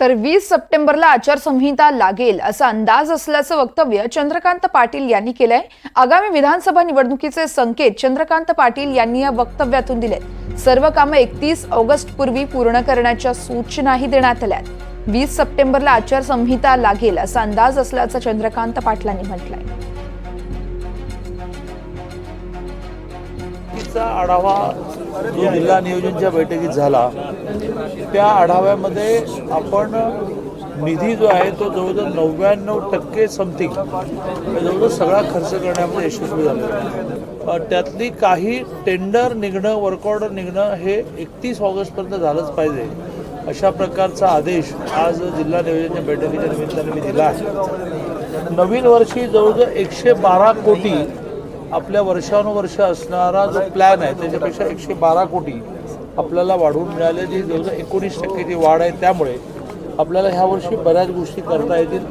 तर 20 सप्टेंबरला आचारसंहिता लागेल असा अंदाज असल्याचं वक्तव्य चंद्रकांत पाटील यांनी केलंय। आगामी विधानसभा निवडणुकीचे संकेत चंद्रकांत पाटील यांनी या वक्तव्यातून दिलेत। सर्व कामं 31 ऑगस्ट पूर्वी पूर्ण करण्याच्या सूचनाही देण्यात आल्यात। 20 सप्टेंबरला आचारसंहिता लागेल असा अंदाज असल्याचं चंद्रकांत पाटलांनी म्हटलंय। आढावा जो जिल्हा नियोजनच्या बैठकीत झाला त्या आढाव्यामध्ये आपण निधी जो आहे तो जवळजवळ 99% समथिंग जवळजवळ सगळा खर्च करण्यामध्ये यशस्वी झाला। त्यातली काही टेंडर निघणं वर्क ऑर्डर निघणं हे 31 ऑगस्टपर्यंत झालंच पाहिजे अशा प्रकारचा आदेश आज जिल्हा नियोजनच्या बैठकीच्या निमित्ताने मी दिला आहे। नवीन वर्षी जवळजवळ 112 कोटी आपल्या वर्षानुवर्ष असणारा जो प्लॅन आहे त्याच्यापेक्षा 112 कोटी आपल्याला वाढवून मिळाले, जी जवळजवळ 19% वाढ आहे। त्यामुळे आपल्याला ह्या वर्षी बऱ्याच गोष्टी करता येतील।